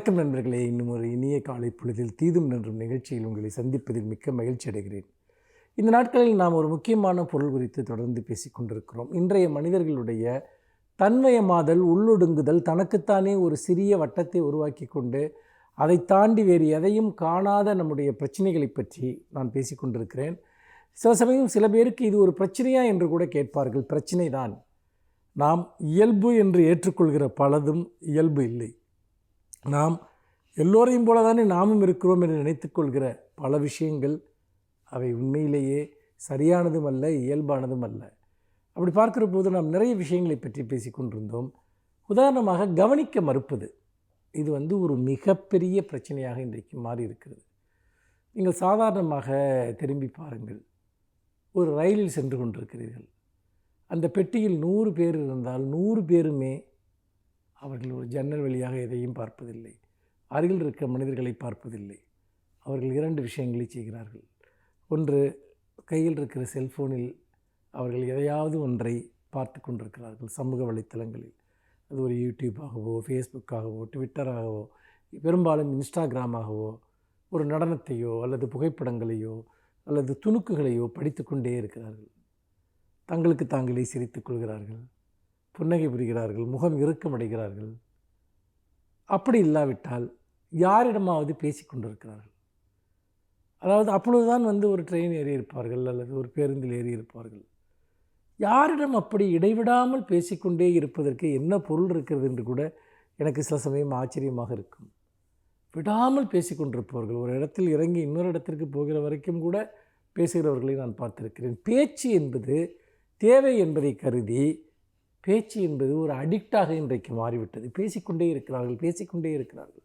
வணக்கம் நண்பர்களே. இன்னும் ஒரு இனிய காலை பொழுதில் தீதும் நன்றும் நிகழ்ச்சியில் உங்களை சந்திப்பதில் மிக்க மகிழ்ச்சி அடைகிறேன். இந்த நாட்களில் நாம் ஒரு முக்கியமான பொருள் குறித்து தொடர்ந்து பேசிக் கொண்டிருக்கிறோம். இன்றைய மனிதர்களுடைய தன்மயமாதல், உள்ளொடுங்குதல், தனக்குத்தானே ஒரு சிறிய வட்டத்தை உருவாக்கி கொண்டு அதை தாண்டி வேறு எதையும் காணாத நம்முடைய பிரச்சனைகளை பற்றி நான் பேசிக் கொண்டிருக்கிறேன். சில சமயம் சில பேருக்கு இது ஒரு பிரச்சனையா என்று கூட கேட்பார்கள். பிரச்சனை தான். நாம் இயல்பு என்று ஏற்றுக்கொள்கிற பலதும் இயல்பு இல்லை. நாம் எல்லோரையும் போல தானே நாமும் இருக்கிறோம் என்று நினைத்துக்கொள்கிற பல விஷயங்கள் அவை உண்மையிலேயே சரியானதும் அல்ல, இயல்பானதும் அல்ல. அப்படி பார்க்கிற போது நாம் நிறைய விஷயங்களை பற்றி பேசி கொண்டிருந்தோம். உதாரணமாக கவனிக்க மறுப்பது. இது ஒரு மிகப்பெரிய பிரச்சனையாக இன்றைக்கு மாறி இருக்கிறது. நீங்கள் சாதாரணமாக திரும்பி பாருங்கள். ஒரு ரயிலில் சென்று கொண்டிருக்கிறீர்கள். அந்த பெட்டியில் 100 பேர் இருந்தால் 100 பேருமே அவர்கள் ஒரு ஜன்னல் வழியாக எதையும் பார்ப்பதில்லை. அருகில் இருக்கிற மனிதர்களை பார்ப்பதில்லை. அவர்கள் 2 விஷயங்களை செய்கிறார்கள். ஒன்று, கையில் இருக்கிற செல்ஃபோனில் அவர்கள் எதையாவது ஒன்றை பார்த்து கொண்டிருக்கிறார்கள். சமூக வலைத்தளங்களில் அது ஒரு யூடியூப்பாகவோ, ஃபேஸ்புக்காகவோ, ட்விட்டராகவோ, பெரும்பாலும் இன்ஸ்டாகிராமாகவோ ஒரு நடனத்தையோ அல்லது புகைப்படங்களையோ அல்லது துணுக்குகளையோ படித்து கொண்டே இருக்கிறார்கள். தங்களுக்கு தாங்களே சிரித்துக் கொள்கிறார்கள், புன்னகை புரிகிறார்கள், முகம் இறுக்கமடைகிறார்கள். அப்படி இல்லாவிட்டால் யாரிடமாவது பேசி கொண்டிருக்கிறார்கள். அதாவது அப்பொழுதுதான் ஒரு ட்ரெயின் ஏறி இருப்பார்கள் அல்லது ஒரு பேருந்தில் ஏறி இருப்பார்கள். யாரிடம் அப்படி இடைவிடாமல் பேசிக்கொண்டே இருப்பதற்கு என்ன பொருள் இருக்கிறது என்று கூட எனக்கு சில சமயம் ஆச்சரியமாக இருக்கும். விடாமல் பேசிக்கொண்டிருப்பவர்கள், ஒரு இடத்தில் இறங்கி இன்னொரு இடத்திற்கு போகிற வரைக்கும் கூட பேசுகிறவர்களை நான் பார்த்திருக்கிறேன். பேச்சு என்பது தேவை என்பதை கருதி பேச்சு என்பது ஒரு அடிக்டாக இன்றைக்கு மாறிவிட்டது. பேசிக்கொண்டே இருக்கிறார்கள்.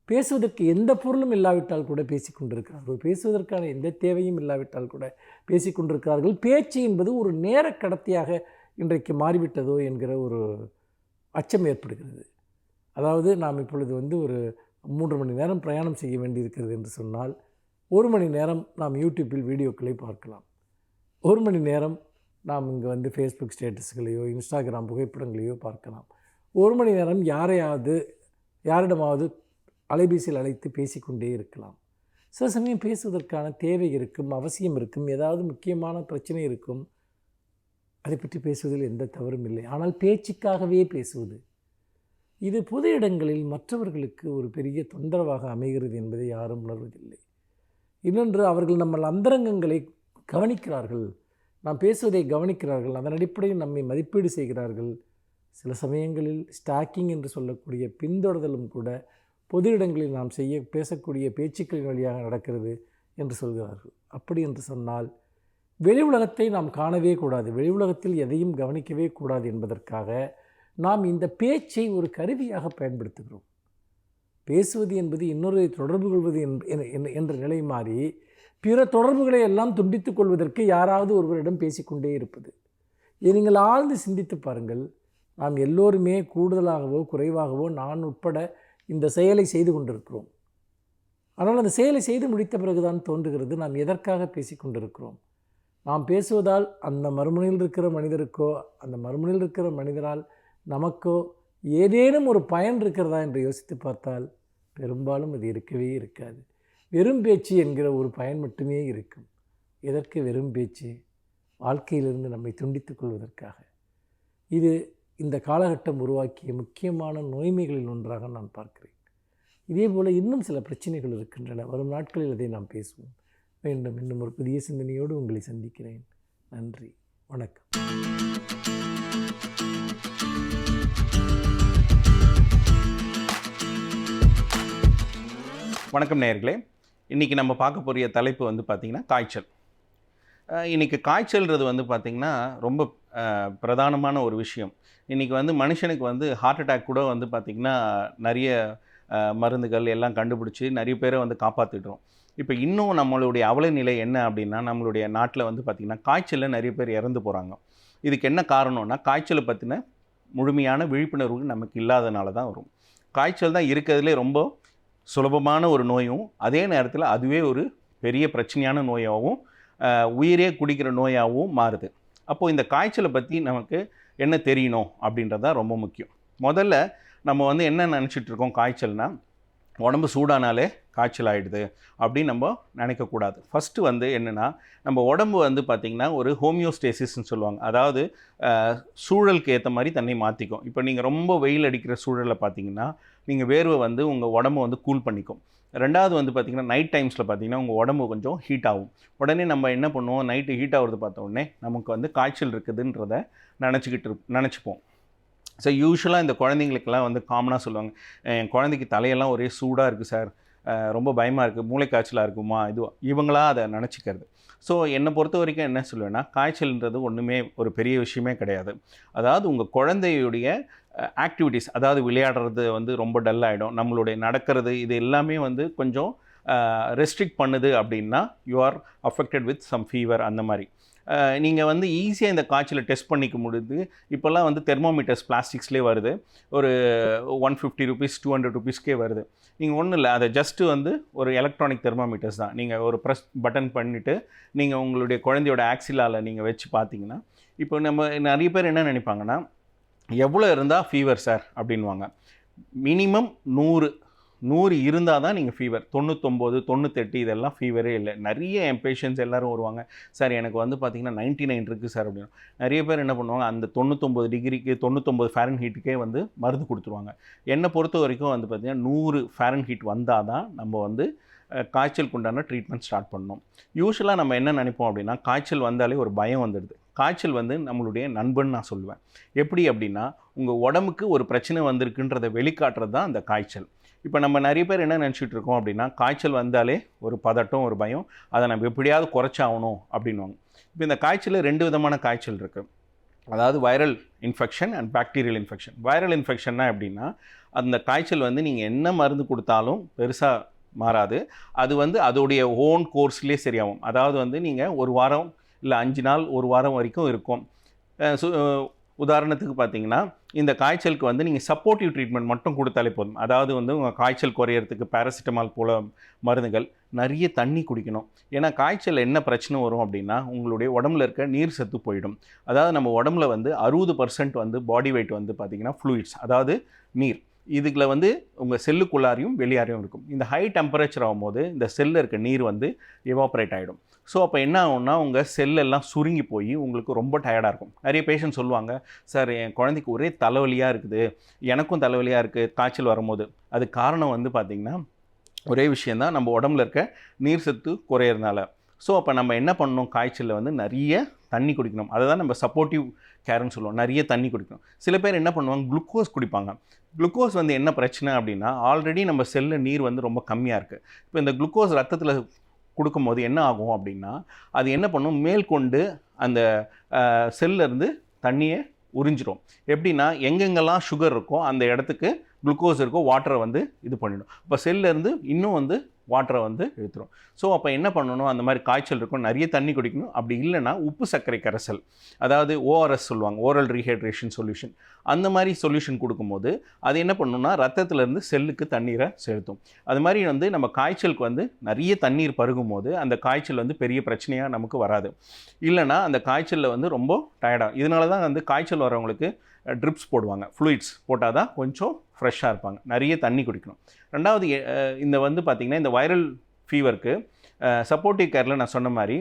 பேசுவதற்கு எந்த பொருளும் இல்லாவிட்டால் கூட பேசிக்கொண்டிருக்கிறார்கள். பேசுவதற்கான எந்த தேவையும் இல்லாவிட்டால் கூட பேசிக்கொண்டிருக்கிறார்கள். பேச்சு என்பது ஒரு நேர கடத்தியாக இன்றைக்கு மாறிவிட்டதோ என்கிற ஒரு அச்சம் ஏற்படுகிறது. அதாவது நாம் இப்பொழுது ஒரு 3 மணி நேரம் பிரயாணம் செய்ய வேண்டியிருக்கிறது என்று சொன்னால் 1 மணி நேரம் நாம் யூடியூப்பில் வீடியோக்களை பார்க்கலாம். 1 மணி நேரம் நாம் இங்கே ஃபேஸ்புக் ஸ்டேட்டஸ்களையோ இன்ஸ்டாகிராம் புகைப்படங்களையோ பார்க்கலாம். 1 மணி நேரம் யாரிடமாவது அலைபேசியில் அழைத்து பேசிக்கொண்டே இருக்கலாம். சில சமயம் பேசுவதற்கான தேவை இருக்கும், அவசியம் இருக்கும், ஏதாவது முக்கியமான பிரச்சனை இருக்கும். அதை பற்றி பேசுவதில் எந்த தவறும் இல்லை. ஆனால் பேச்சுக்காகவே பேசுவது, இது பொது இடங்களில் மற்றவர்களுக்கு ஒரு பெரிய தொந்தரவாக அமைகிறது என்பதை யாரும் உணர்வதில்லை. இன்னொன்று, அவர்கள் நம்ம அந்தரங்கங்களை கவனிக்கிறார்கள், நாம் பேசுவதை கவனிக்கிறார்கள், அதன் அடிப்படையில் நம்மை மதிப்பீடு செய்கிறார்கள். சில சமயங்களில் ஸ்டாக்கிங் என்று சொல்லக்கூடிய பின்தொடர்தலும் கூட பொது இடங்களில் நாம் பேசக்கூடிய பேச்சுக்களின் வழியாக நடக்கிறது என்று சொல்கிறார்கள். அப்படி என்று சொன்னால் வெளி உலகத்தை நாம் காணவே கூடாது, வெளி உலகத்தில் எதையும் கவனிக்கவே கூடாது என்பதற்காக நாம் இந்த பேச்சை ஒரு கருவியாக பயன்படுத்துகிறோம். பேசுவது என்பது இன்னொரு தொடர்பு கொள்வது என்ற நிலை மாறி பிற தொடர்புகளை எல்லாம் துண்டித்துக் கொள்வதற்கு யாராவது ஒருவரிடம் பேசிக்கொண்டே இருப்பது. இதை நீங்கள் ஆழ்ந்து சிந்தித்து பாருங்கள். நாம் எல்லோருமே கூடுதலாகவோ குறைவாகவோ நான் உட்பட இந்த செயலை செய்து கொண்டிருக்கிறோம். ஆனால் அந்த செயலை செய்து முடித்த பிறகுதான் தோன்றுகிறது நாம் எதற்காக பேசிக்கொண்டிருக்கிறோம். நாம் பேசுவதால் அந்த மறுமுனையில் இருக்கிற மனிதருக்கோ அந்த மறுமுனையில் இருக்கிற மனிதரால் நமக்கோ ஏதேனும் ஒரு பயன் இருக்கிறதா என்று யோசித்து பார்த்தால் பெரும்பாலும் அது இருக்கவே இருக்காது. வெறும் பேச்சு என்கிற ஒரு பயன் மட்டுமே இருக்கும். எதற்கு வெறும் பேச்சு? வாழ்க்கையிலிருந்து நம்மை துண்டித்துக் கொள்வதற்காக. இது இந்த காலகட்டம் உருவாக்கிய முக்கியமான நோய்மைகளில் ஒன்றாக நான் பார்க்கிறேன். இதே போல் இன்னும் சில பிரச்சனைகள் இருக்கின்றன. வரும் நாட்களில் அதை நாம் பேசுவோம். இன்னும் ஒரு புதிய சிந்தனையோடு உங்களை சந்திக்கிறேன். நன்றி, வணக்கம். வணக்கம் நேயர்களே. இன்றைக்கி நம்ம பார்க்க போகிற தலைப்பு பார்த்திங்கன்னா காய்ச்சல். இன்றைக்கி காய்ச்சல்ன்றது பார்த்திங்கன்னா ரொம்ப பிரதானமான ஒரு விஷயம். இன்றைக்கி மனுஷனுக்கு ஹார்ட் அட்டாக் கூட பார்த்திங்கன்னா நிறைய மருந்துகள் எல்லாம் கண்டுபிடிச்சி நிறைய பேரை காப்பாற்றிடுறோம். இப்போ இன்னும் நம்மளுடைய அவல நிலை என்ன அப்படின்னா, நம்மளுடைய நாட்டில் பார்த்திங்கன்னா காய்ச்சலில் நிறைய பேர் இறந்து போகிறாங்க. இதுக்கு என்ன காரணம்னா, காய்ச்சலை பற்றின முழுமையான விழிப்புணர்வு நமக்கு இல்லாதனால தான் வரும். காய்ச்சல் தான் இருக்கிறதுலே ரொம்ப சுலபமான ஒரு நோயும், அதே நேரத்தில் அதுவே ஒரு பெரிய பிரச்சனையான நோயாகவும் உயிரே குடிக்கிற நோயாகவும் மாறுது. அப்போது இந்த காய்ச்சலை பற்றி நமக்கு என்ன தெரியணும் அப்படின்றது தான் ரொம்ப முக்கியம். முதல்ல நம்ம வந்து என்ன நினச்சிட்டு இருக்கோம், காய்ச்சல்னா உடம்பு சூடானாலே காய்ச்சல் ஆகிடுது அப்படின்னு நம்ம நினைக்கக்கூடாது. ஃபஸ்ட்டு வந்து என்னென்னா, நம்ம உடம்பு வந்து பார்த்திங்கன்னா ஒரு ஹோமியோஸ்டேசிஸ்ன்னு சொல்லுவாங்க. அதாவது சூழலுக்கு ஏற்ற மாதிரி தன்னை மாற்றிக்கும். இப்போ நீங்கள் ரொம்ப வெயில் அடிக்கிற சூழலில் பார்த்தீங்கன்னா, நீங்கள் வேர்வை வந்து உங்கள் உடம்பு வந்து கூல் பண்ணிக்கும். ரெண்டாவது வந்து பார்த்திங்கன்னா, நைட் டைம்ஸில் பார்த்திங்கன்னா உங்கள் உடம்பு கொஞ்சம் ஹீட் ஆகும். உடனே நம்ம என்ன பண்ணுவோம், நைட்டு ஹீட் ஆகுறது பார்த்த உடனே நமக்கு வந்து காய்ச்சல் இருக்குதுன்றத நினச்சிப்போம். ஸோ யூஷுவலாக இந்த குழந்தைங்களுக்கெல்லாம் வந்து காமனாக சொல்லுவாங்க, என் குழந்தைக்கு தலையெல்லாம் ஒரே சூடாக இருக்குது சார், ரொம்ப பயமாக இருக்குது, மூளைக்காய்ச்சலாக இருக்குமா, இவங்களா அதை நினச்சிக்கிறது. ஸோ என்னை பொறுத்த வரைக்கும் என்ன சொல்லுவேன்னா, காய்ச்சல்ன்றது ஒன்றுமே ஒரு பெரிய விஷயமே கிடையாது. அதாவது உங்கள் குழந்தையுடைய ஆக்டிவிட்டீஸ், அதாவது விளையாடுறது வந்து ரொம்ப டல் ஆகிடும், நம்மளுடைய நடக்கிறது இது எல்லாமே வந்து கொஞ்சம் ரெஸ்ட்ரிக்ட் பண்ணுது அப்படின்னா, you are affected with some fever. அந்த மாதிரி நீங்கள் வந்து ஈஸியாக இந்த காய்ச்சலை டெஸ்ட் பண்ணிக்க முடியுது. இப்போல்லாம் வந்து தெர்மோமீட்டர்ஸ் பிளாஸ்டிக்ஸ்லேயே வருது, ஒரு 150 ரூபீஸ் 200 ரூபீஸ்க்கே வருது. நீங்கள் ஒன்றும் இல்லை, அதை ஜஸ்ட்டு வந்து ஒரு எலக்ட்ரானிக் தெர்மோமீட்டர்ஸ் தான். நீங்கள் ஒரு ப்ரெஸ் பட்டன் பண்ணிவிட்டு நீங்கள் உங்களுடைய குழந்தையோட ஆக்சிலால் நீங்கள் வச்சு பார்த்தீங்கன்னா, இப்போ நம்ம நிறைய பேர் என்ன நினைப்பாங்கன்னா, எவ்வளோ இருந்தால் ஃபீவர் சார் அப்படின்வாங்க. மினிமம் 100 இருந்தால் தான் நீங்கள் ஃபீவர். 99 98 இதெல்லாம் ஃபீவரே இல்லை. நிறைய என் பேஷண்ட்ஸ் எல்லோரும் வருவாங்க, சார் எனக்கு வந்து பார்த்திங்கன்னா 99 இருக்குது சார் அப்படின்னு. நிறைய பேர் என்ன பண்ணுவாங்க, அந்த 99 டிகிரிக்கு 99 ஃபாரன்ஹீட்டுக்கே வந்து மருந்து கொடுத்துருவாங்க. என்னை பொறுத்த வரைக்கும் வந்து பார்த்திங்கன்னா 100 ஃபாரன்ஹீட் வந்தால் தான் நம்ம வந்து காய்ச்சலுக்கு உண்டான ட்ரீட்மெண்ட் ஸ்டார்ட் பண்ணணும். யூஸ்வலாக நம்ம என்ன நினைப்போம் அப்படின்னா, காய்ச்சல் வந்தாலே ஒரு பயம் வந்துடுது. காய்ச்சல் வந்து நம்மளுடைய நண்பன் நான் சொல்லுவேன். எப்படி அப்படின்னா, உங்கள் உடம்புக்கு ஒரு பிரச்சனை வந்திருக்குன்றதை வெளிக்காட்டுறது தான் அந்த காய்ச்சல். இப்போ நம்ம நிறைய பேர் என்ன நினச்சிட்டு இருக்கோம் அப்படின்னா, காய்ச்சல் வந்தாலே ஒரு பதட்டம், ஒரு பயம், அதை நம்ம எப்படியாவது குறைச்சாகணும் அப்படின்வாங்க. இப்போ இந்த காய்ச்சலில் 2 விதமான காய்ச்சல் இருக்குது. அதாவது viral infection and bacterial infection. Viral இன்ஃபெக்ஷன்னா எப்படின்னா, அந்த காய்ச்சல் வந்து நீங்கள் என்ன மருந்து கொடுத்தாலும் பெருசாக மாறாது. அது வந்து அதோடைய ஓன் கோர்ஸ்லேயே சரியாகும். அதாவது வந்து நீங்கள் 1 வாரம் இல்லை 5 நாள் 1 வாரம் வரைக்கும் இருக்கும். உதாரணத்துக்கு பார்த்தீங்கன்னா, இந்த காய்ச்சலுக்கு வந்து நீங்கள் சப்போர்ட்டிவ் ட்ரீட்மெண்ட் மட்டும் கொடுத்தாலே போதும். அதாவது வந்து உங்கள் காய்ச்சல் குறையிறதுக்கு பேராசிட்டமால் போல மருந்துகள், நிறைய தண்ணி குடிக்கணும். ஏன்னா காய்ச்சல் என்ன பிரச்சனை வரும் அப்படின்னா, உங்களுடைய உடம்புல இருக்க நீர் சத்து போயிடும். அதாவது நம்ம உடம்புல வந்து 60% வந்து பாடி வெயிட் வந்து பார்த்திங்கன்னா ஃப்ளூயிட்ஸ், அதாவது நீர். இதுக்குள்ள வந்து உங்கள் செல்லுக்குள்ளாரையும் வெளியாரையும் இருக்கும். இந்த ஹை டெம்பரேச்சர் ஆகும்போது இந்த செல்லில் இருக்க நீர் வந்து எவாப்ரேட் ஆகிடும். ஸோ அப்போ என்ன ஆகும்னா, உங்கள் செல்லெல்லாம் சுருங்கி போய் உங்களுக்கு ரொம்ப டயர்டாக இருக்கும். நிறைய பேஷண்ட் சொல்லுவாங்க, சார் என் குழந்தைக்கு ஒரே தலைவலியாக இருக்குது, எனக்கும் தலைவலியாக இருக்குது காய்ச்சல் வரும்போது. அது காரணம் வந்து பார்த்திங்கன்னா ஒரே விஷயந்தான், நம்ம உடம்புல இருக்க நீர் சத்து குறையிறதுனால. ஸோ அப்போ நம்ம என்ன பண்ணணும், காய்ச்சலில் வந்து நிறைய தண்ணி குடிக்கணும். அதை தான் நம்ம சப்போர்ட்டிவ் கேர்னு சொல்லுவோம். நிறைய தண்ணி குடிக்கணும். சில பேர் என்ன பண்ணுவாங்க, குளுக்கோஸ் குடிப்பாங்க. குளுக்கோஸ் வந்து என்ன பிரச்சனை அப்படின்னா, ஆல்ரெடி நம்ம செல்லில் நீர் வந்து ரொம்ப கம்மியாக இருக்குது. இப்போ இந்த குளுக்கோஸ் ரத்தத்தில் கொடுக்கும்போது என்ன ஆகும் அப்படின்னா, அது என்ன பண்ணும், மேற்கொண்டு அந்த செல்லிருந்து தண்ணியை உறிஞ்சிடும். எப்படின்னா, எங்கெங்கெல்லாம் சுகர் இருக்கோ அந்த இடத்துக்கு குளுக்கோஸ் இருக்கோ வாட்டரை வந்து இது பண்ணிடும். இப்போ செல்லேருந்து இன்னும் வந்து வாட்டரை வந்து எடுத்துரும். ஸோ அப்போ என்ன பண்ணணும், அந்த மாதிரி காய்ச்சல் இருக்கும், நிறைய தண்ணி குடிக்கணும். அப்படி இல்லைன்னா உப்பு சர்க்கரை கரைசல், அதாவது ஓஆர்எஸ் சொல்லுவாங்க, ஓரல் ரீஹைட்ரேஷன் சொல்யூஷன். அந்த மாதிரி சொல்யூஷன் கொடுக்கும்போது அது என்ன பண்ணணும்னா, ரத்தத்துலேருந்து செல்லுக்கு தண்ணீரை செலுத்தும். அது மாதிரி வந்து நம்ம காய்ச்சலுக்கு வந்து நிறைய தண்ணீர் பருகும் போது அந்த காய்ச்சல் வந்து பெரிய பிரச்சனையாக நமக்கு வராது. இல்லைனா அந்த காய்ச்சலில் வந்து ரொம்ப டயர்டாக, இதனால தான் வந்து காய்ச்சல் வரவங்களுக்கு ட்ரிப்ஸ் போடுவாங்க. ஃப்ளூயிட்ஸ் போட்டால் தான் கொஞ்சம் ஃப்ரெஷ்ஷாக இருப்பாங்க. நிறைய தண்ணி குடிக்கணும். ரெண்டாவது இந்த வந்து பார்த்திங்கன்னா, இந்த வைரல் ஃபீவருக்கு சப்போர்ட்டிவ் கேரில் நான் சொன்ன மாதிரி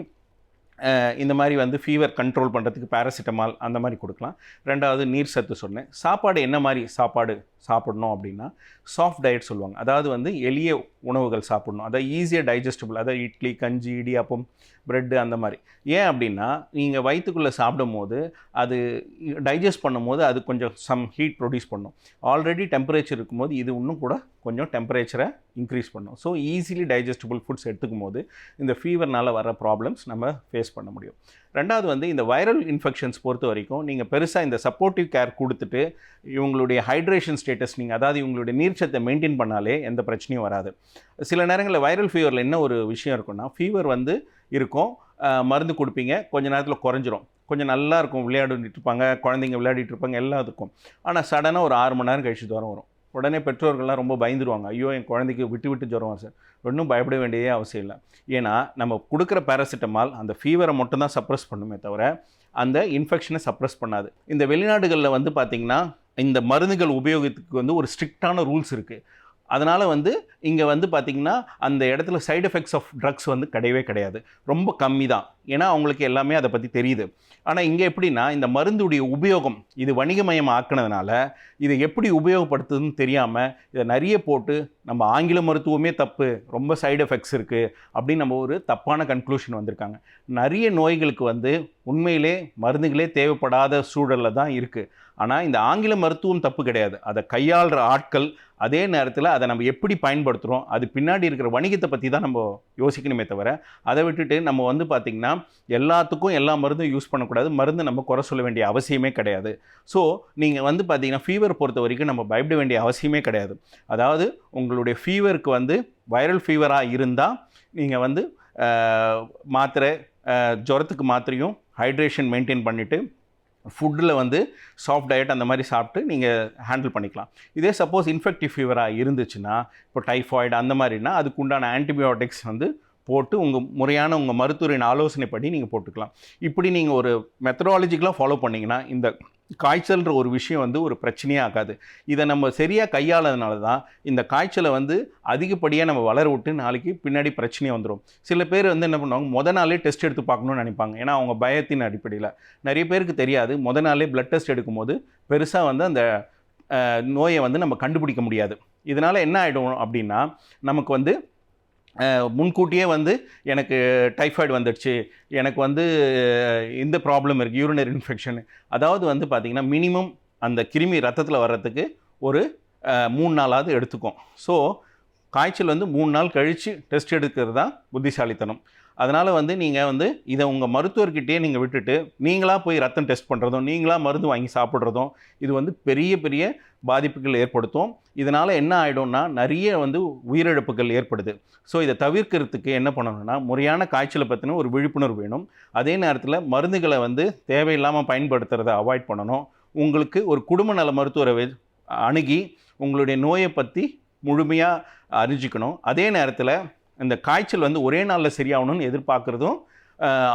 இந்த மாதிரி வந்து ஃபீவர் கண்ட்ரோல் பண்ணுறதுக்கு பேராசிட்டமால் அந்த மாதிரி கொடுக்கலாம். ரெண்டாவது நீர் சத்து சொன்னேன். சாப்பாடு என்ன மாதிரி சாப்பாடு சாப்பிடணும் அப்படின்னா, சாஃப்ட் டயட் சொல்லுவாங்க. அதாவது வந்து எளிய உணவுகள் சாப்பிடணும். அதாவது ஈஸியாக டைஜஸ்டபிள், அதாவது இட்லி, கஞ்சி, இடியாப்பம், ப்ரெட்டு அந்த மாதிரி. ஏன் அப்படின்னா, நீங்கள் வயிற்றுக்குள்ளே சாப்பிடும் போது அது டைஜஸ்ட் பண்ணும்போது அது கொஞ்சம் சம் ஹீட் ப்ரொடியூஸ் பண்ணும். ஆல்ரெடி டெம்பரேச்சர் இருக்கும்போது இது இன்னும் கூட கொஞ்சம் டெம்பரேச்சரை இன்க்ரீஸ் பண்ணும். ஸோ ஈஸிலி டைஜஸ்டபிள் ஃபுட்ஸ் எடுத்துக்கும் போது இந்த ஃபீவர்னால் வர ப்ராப்ளம்ஸ் நம்ம ஃபேஸ் பண்ண முடியும். ரெண்டாவது வந்து இந்த வைரல் இன்ஃபெக்ஷன்ஸ் பொறுத்த வரைக்கும் நீங்கள் பெருசாக இந்த சப்போர்ட்டிவ் கேர் கொடுத்துட்டு இவங்களுடைய ஹைட்ரேஷன் ஸ்டேட்டஸ் நீங்கள், அதாவது இவங்களுடைய நீர்ச்சத்தை மெயின்டைன் பண்ணாலே எந்த பிரச்சனையும் வராது. சில நேரங்களில் வைரல் ஃபீவரில் என்ன ஒரு விஷயம் இருக்குன்னா, ஃபீவர் வந்து இருக்கும், மருந்து கொடுப்பீங்க, கொஞ்ச நேரத்தில் குறைஞ்சிரும், கொஞ்சம் நல்லா இருக்கும், விளையாடிட்டு இருப்பாங்க, குழந்தைங்க விளையாடிட்டு இருப்பாங்க, எல்லாம் இருக்கும். ஆனால் சடனாக ஒரு 6 மணி நேரம் கழிச்சு ஜுரம் வரும். உடனே பெற்றோர்கள்லாம் ரொம்ப பயந்துருவாங்க, ஐயோ என் குழந்தைக்கு விட்டு ஜுரம் வரும் சார். ஒன்றும் பயப்பட வேண்டியதே அவசியம் இல்லை. ஏன்னா நம்ம கொடுக்குற பேராசிட்டமால் அந்த ஃபீவரை மட்டும்தான் சப்ரஸ் பண்ணுமே தவிர அந்த இன்ஃபெக்ஷனை சப்ரஸ் பண்ணாது. இந்த வெளிநாடுகளில் வந்து பார்த்திங்கன்னா இந்த மருந்துகள் உபயோகத்துக்கு வந்து ஒரு ஸ்ட்ரிக்டான ரூல்ஸ் இருக்குது. அதனால் வந்து இங்கே வந்து பார்த்திங்கன்னா அந்த இடத்துல சைடு எஃபெக்ட்ஸ் ஆஃப் ட்ரக்ஸ் வந்து கிடையவே கிடையாது, ரொம்ப கம்மி தான். ஏன்னா அவங்களுக்கு எல்லாமே அதை பற்றி தெரியுது. ஆனால் இங்கே எப்படின்னா இந்த மருந்துடைய உபயோகம் இது வணிகமயம் ஆக்கினதுனால இதை எப்படி உபயோகப்படுத்துதுன்னு தெரியாமல் இதை நிறைய போட்டு நம்ம ஆங்கில மருத்துவமே தப்பு, ரொம்ப சைடு எஃபெக்ட்ஸ் இருக்குது அப்படின்னு நம்ம ஒரு தப்பான கன்க்ளூஷன் வந்திருக்காங்க. நிறைய நோய்களுக்கு வந்து உண்மையிலே மருந்துகளே தேவைப்படாத சூழலில் தான் இருக்குது. ஆனால் இந்த ஆங்கில மருத்துவம் தப்பு கிடையாது, அதை கையாளுற ஆட்கள், அதே நேரத்தில் அதை நம்ம எப்படி பயன்படுத்துகிறோம், அது பின்னாடி இருக்கிற வணிகத்தை பற்றி தான் நம்ம யோசிக்கணுமே தவிர அதை விட்டுட்டு நம்ம வந்து பார்த்திங்கன்னா எல்லாத்துக்கும் எல்லா மருந்தும் யூஸ் பண்ணக்கூடாது. மருந்து நம்ம குறை சொல்ல வேண்டிய அவசியமே கிடையாது. ஸோ நீங்கள் வந்து பார்த்திங்கன்னா ஃபீவர் பொறுத்த வரைக்கும் நம்ம பயப்பட வேண்டிய அவசியமே கிடையாது. அதாவது உங்களுடைய ஃபீவருக்கு வந்து வைரல் ஃபீவராக இருந்தால் நீங்கள் வந்து மாத்திரை, ஜுரத்துக்கு மாத்திரையும் ஹைட்ரேஷன் மெயின்டைன் பண்ணிவிட்டு ஃபுட்டில் வந்து சாஃப்ட் டயட் அந்த மாதிரி சாப்பிட்டு நீங்கள் ஹேண்டில் பண்ணிக்கலாம். இதே சப்போஸ் இன்ஃபெக்டிவ் ஃபீவராக இருந்துச்சுன்னா, இப்போ டைஃபாய்டு அந்த மாதிரினா அதுக்கு உண்டான ஆன்டிபயோட்டிக்ஸ் வந்து போட்டு முறையான உங்கள் மருத்துவரின் ஆலோசனைப்படி நீங்கள் போட்டுக்கலாம். இப்படி நீங்கள் ஒரு மெத்தடாலஜிக்கலாக ஃபாலோ பண்ணிங்கன்னா இந்த காய்ச்சல்ன்ற ஒரு விஷயம் வந்து ஒரு பிரச்சனையே ஆகாது. இதை நம்ம சரியாக கையாளதுனால தான் இந்த காய்ச்சலை வந்து அதிகப்படியாக நம்ம வளர விட்டு நாளைக்கு பின்னாடி பிரச்சனையே வந்துடும். சில பேர் வந்து என்ன பண்ணுவாங்க, நாளே டெஸ்ட் எடுத்து பார்க்கணும்னு நினைப்பாங்க. ஏன்னா அவங்க பயத்தின் அடிப்படையில். நிறைய பேருக்கு தெரியாது, நாளே பிளட் டெஸ்ட் எடுக்கும்போது பெருசாக வந்து அந்த நோயை வந்து நம்ம கண்டுபிடிக்க முடியாது. இதனால் என்ன ஆகிடும் அப்படின்னா, நமக்கு வந்து முன்கூட்டியே வந்து எனக்கு டைஃபாய்டு வந்துடுச்சு, எனக்கு வந்து இந்த ப்ராப்ளம் இருக்குது, யூரினரி இன்ஃபெக்ஷன். அதாவது வந்து பார்த்திங்கன்னா மினிமம் அந்த கிருமி ரத்தத்தில் வர்றதுக்கு ஒரு 3 நாளாவது எடுத்துக்கும். ஸோ காய்ச்சல் வந்து 3 நாள் கழித்து டெஸ்ட் எடுக்கிறது தான் புத்திசாலித்தனம். அதனால் வந்து நீங்கள் வந்து இதை உங்கள் மருத்துவர்கிட்டயே நீங்கள் விட்டுட்டு நீங்களாக போய் ரத்தம் டெஸ்ட் பண்ணுறதும் நீங்களாக மருந்து வாங்கி சாப்பிட்றதும் இது வந்து பெரிய பெரிய பாதிப்புகள் ஏற்படுத்தும். இதனால் என்ன ஆகிடும்னா நிறைய வந்து உயிரிழப்புகள் ஏற்படுது. ஸோ இதை தவிர்க்கிறதுக்கு என்ன பண்ணணும்னா, முறையான காய்ச்சலை பற்றின ஒரு விழிப்புணர்வு வேணும். அதே நேரத்தில் மருந்துகளை வந்து தேவையில்லாமல் பயன்படுத்துகிறத அவாய்ட் பண்ணணும். உங்களுக்கு ஒரு குடும்ப நல மருத்துவரை அணுகி உங்களுடைய நோயை பற்றி முழுமையாக அறிஞ்சிக்கணும். அதே நேரத்தில் இந்த காய்ச்சல் வந்து ஒரே நாளில் சரியாகணும்னு எதிர்பார்க்குறதும்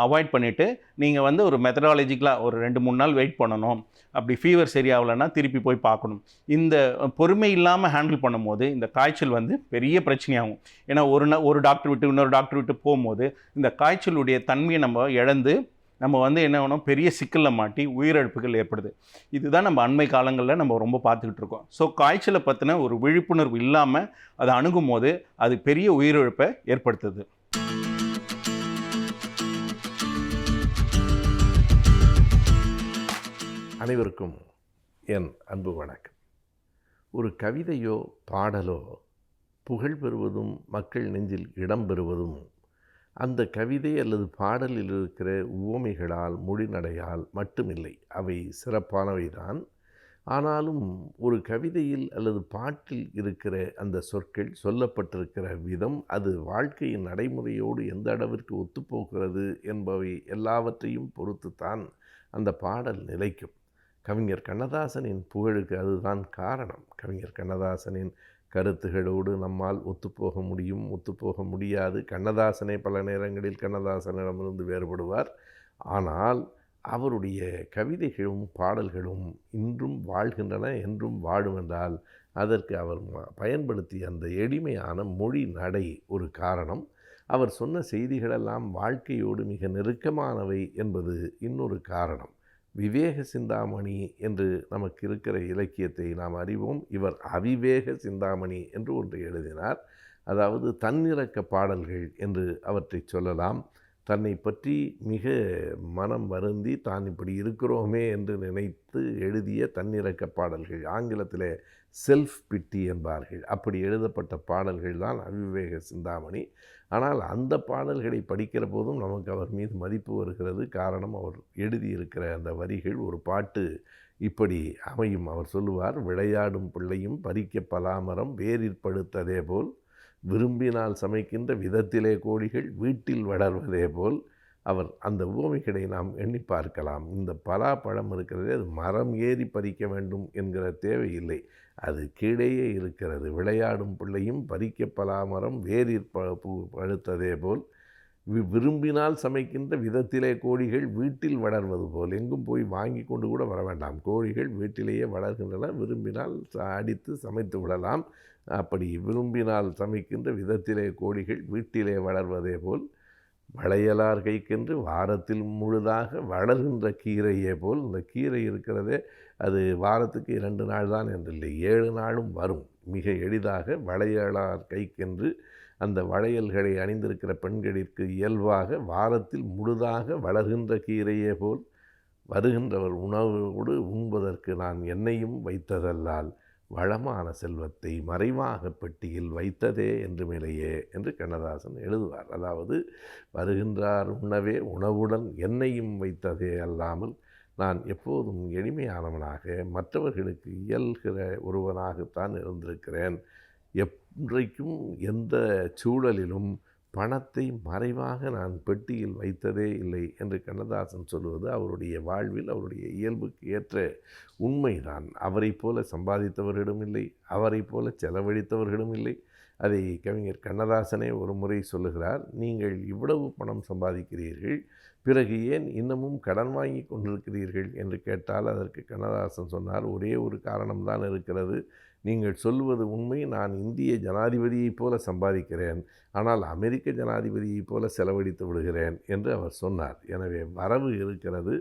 அவாய்ட் பண்ணிவிட்டு நீங்கள் வந்து ஒரு மெத்தடாலஜிக்கலாக ஒரு 2-3 நாள் வெயிட் பண்ணணும். அப்படி ஃபீவர் சரியாகலைன்னா திருப்பி போய் பார்க்கணும். இந்த பொறுமை இல்லாமல் ஹேண்டில் பண்ணும்போது இந்த காய்ச்சல் வந்து பெரிய பிரச்சனையாகும். ஏன்னா ஒரு டாக்டர் விட்டு இன்னொரு டாக்டர் விட்டு போகும்போது இந்த காய்ச்சலுடைய தன்மையை நம்ம இழந்து நம்ம வந்து என்ன ஆகணும், பெரிய சிக்கலில் மாட்டி உயிரிழப்புகள் ஏற்படுது. இதுதான் நம்ம அண்மை காலங்களில் நம்ம ரொம்ப பார்த்துக்கிட்டு இருக்கோம். ஸோ காய்ச்சலை பற்றின ஒரு விழிப்புணர்வு இல்லாமல் அதை அணுகும் போது அது பெரிய உயிரிழப்பை ஏற்படுத்துது. அனைவருக்கும் என் அன்பு வணக்கம். ஒரு கவிதையோ பாடலோ புகழ் பெறுவதும் மக்கள் நெஞ்சில் இடம் பெறுவதும் அந்த கவிதை அல்லது பாடலில் இருக்கிற உவமைகளால் மொழிநடையால் மட்டுமில்லை, அவை சிறப்பானவைதான். ஆனாலும் ஒரு கவிதையில் அல்லது பாட்டில் இருக்கிற அந்த சொற்கள், சொல்லப்பட்டிருக்கிற விதம், அது வாழ்க்கையின் நடைமுறையோடு எந்த அளவிற்கு ஒத்துப்போகிறது என்பவை எல்லாவற்றையும் பொறுத்துத்தான் அந்த பாடல் நிலைக்கும். கவிஞர் கண்ணதாசனின் புகழுக்கு அதுதான் காரணம். கவிஞர் கண்ணதாசனின் கருத்துகளோடு நம்மால் ஒத்துப்போக முடியும், ஒத்துப்போக முடியாது. கண்ணதாசனே பல நேரங்களில் கண்ணதாசனிடமிருந்து வேறுபடுவார். ஆனால் அவருடைய கவிதைகளும் பாடல்களும் இன்றும் வாழ்கின்றன, என்றும் வாழும் என்றால் அதற்கு அவர் பயன்படுத்திய அந்த எளிமையான மொழி நடை ஒரு காரணம். அவர் சொன்ன செய்திகளெல்லாம் வாழ்க்கையோடு மிக நெருக்கமானவை என்பது இன்னொரு காரணம். விவேக சிந்தாமணி என்று நமக்கு இருக்கிற இலக்கியத்தை நாம் அறிவோம். இவர் அவிவேக சிந்தாமணி என்று ஒன்று எழுதினார். அதாவது தன்னிறக்க பாடல்கள் என்று அவற்றை சொல்லலாம். தன்னை பற்றி மிக மனம் வருந்தி தான் இப்படி இருக்கிறோமே என்று நினைத்து எழுதிய தன்னிறக்க பாடல்கள், ஆங்கிலத்தில் செல்ஃப் பிட்டி என்பார்கள். அப்படி எழுதப்பட்ட பாடல்கள் தான் அவிவேக சிந்தாமணி. ஆனால் அந்த பாடல்களை படிக்கிற போதும் நமக்கு அவர் மீது மதிப்பு வருகிறது. காரணம், அவர் எழுதியிருக்கிற அந்த வரிகள். ஒரு பாட்டு இப்படி அமையும். அவர் சொல்லுவார், விளையாடும் பிள்ளையும் பறிக்க பலாமரம் வேரில் படுத்ததே போல், விரும்பினால் சமைக்கின்ற விதத்திலே கோழிகள் வீட்டில் வளர்வதே போல். அவர் அந்த உவமைகளை நாம் எண்ணி பார்க்கலாம். இந்த பலாப்பழம் இருக்கிறதே, அது மரம் ஏறி பறிக்க வேண்டும் என்கிற தேவையில்லை, அது கீழேயே இருக்கிறது. விளையாடும் பிள்ளையும் பறிக்க பலாமரம் வேரில் பழுத்ததே போல், விரும்பினால் சமைக்கின்ற விதத்திலே கோழிகள் வீட்டில் வளர்வது போல், எங்கும் போய் வாங்கி கொண்டு கூட வர வேண்டாம், கோழிகள் வீட்டிலேயே வளர்கின்றன, விரும்பினால் அடித்து சமைத்து விடலாம். அப்படி விரும்பினால் சமைக்கின்ற விதத்திலே கோழிகள் வீட்டிலே வளர்வதே போல், வளையலார் கைக்கென்று வாரத்தில் முழுதாக வளர்கின்ற கீரையே போல், இந்த கீரை இருக்கிறதே அது வாரத்துக்கு 2 நாள் தான் என்றில்லை, 7 நாளும் வரும். மிக எளிதாக வளையலார் கைக்கென்று அந்த வளையல்களை அணிந்திருக்கிற பெண்களிற்கு இயல்பாக வாரத்தில் முழுதாக வளர்கின்ற கீரையே போல் வருகின்றவர் உணவோடு உண்பதற்கு நான் என்னையும் வைத்ததல்லால் வளமான செல்வத்தை மறைவாக பெட்டியில் வைத்ததே என்றுமில்லையே என்று கண்ணதாசன் எழுதுவார். அதாவது வருகின்றார் உண்ணவே உணவுடன் என்னையும் வைத்ததே அல்லாமல் நான் எப்போதும் எளிமையானவனாக மற்றவர்களுக்கு இயல்கிற ஒருவனாகத்தான் இருந்திருக்கிறேன். என்றைக்கும் எந்த சூழலிலும் பணத்தை மறைவாக நான் பெட்டியில் வைத்ததே இல்லை என்று கண்ணதாசன் சொல்வது அவருடைய வாழ்வில் அவருடைய இயல்புக்கு ஏற்ற உண்மைதான். அவரை போல சம்பாதித்தவர்களும் இல்லை, அவரை போல செலவழித்தவர்களும் இல்லை. அதை கவிஞர் கண்ணதாசனே ஒரு முறை சொல்லுகிறார், நீங்கள் இவ்வளவு பணம் சம்பாதிக்கிறீர்கள், பிறகு ஏன் இன்னமும் கடன் வாங்கி கொண்டிருக்கிறீர்கள் என்று கேட்டால் அதற்கு கண்ணதாசன் சொன்னார், ஒரே ஒரு காரணம்தான் இருக்கிறது, நீங்கள் சொல்லுவது உண்மை, நான் இந்திய ஜனாதிபதியைப் போல சம்பாதிக்கிறேன், ஆனால் அமெரிக்க ஜனாதிபதியைப் போல செலவழித்து விடுகிறேன் என்று அவர் சொன்னார். எனவே வரவு இருக்கிறது,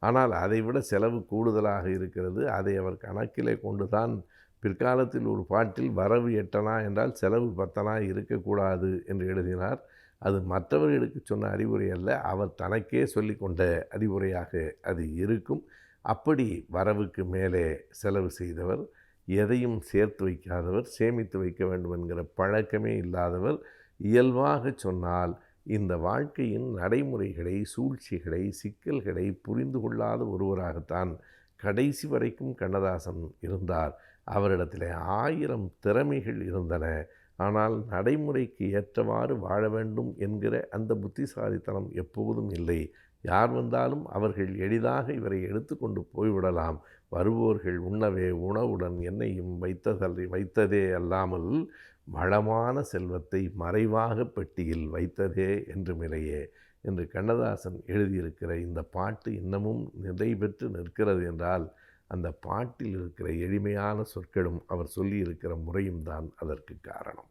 ஆனால் அதைவிட செலவு கூடுதலாக இருக்கிறது. அதை அவர் கணக்கிலே கொண்டுதான் பிற்காலத்தில் ஒரு பாட்டில் வரவு 8 என்றால் செலவு 10 இருக்கக்கூடாது என்று எழுதினார். அது மற்றவர்களுக்கு சொன்ன அறிவுரை அல்ல, அவர் தனக்கே சொல்லிக்கொண்ட அறிவுரையாக அது இருக்கும். அப்படி வரவுக்கு மேலே செலவு செய்தவர், எதையும் சேர்த்து வைக்காதவர், சேமித்து வைக்க வேண்டும் என்கிற பழக்கமே இல்லாதவர், இயல்பாக சொன்னால் இந்த வாழ்க்கையின் நடைமுறைகளை, சூழ்ச்சிகளை, சிக்கல்களை புரிந்து கொள்ளாத ஒருவராகத்தான் கடைசி வரைக்கும் கண்ணதாசன் இருந்தார். அவரிடத்தில் 1000 திறமைகள் இருந்தன, ஆனால் நடைமுறைக்கு ஏற்றவாறு வாழ வேண்டும் என்கிற அந்த புத்திசாலித்தனம் எப்போதும் இல்லை. யார் வந்தாலும் அவர்கள் எளிதாக இவரை எடுத்துக்கொண்டு போய்விடலாம், வருவோர்கள் உண்ணவே உணவுடன் என்னையும் வைத்ததே அல்லாமல் வளமான செல்வத்தை மறைவாக பெட்டியில் வைத்ததே என்றுமில்லையே என்று கண்ணதாசன் எழுதியிருக்கிற இந்த பாட்டு இன்னமும் நிலை பெற்று நிற்கிறது என்றால் அந்த பாட்டில் இருக்கிற எளிமையான சொற்களும் அவர் சொல்லியிருக்கிற முறையும் தான் அதற்கு காரணம்.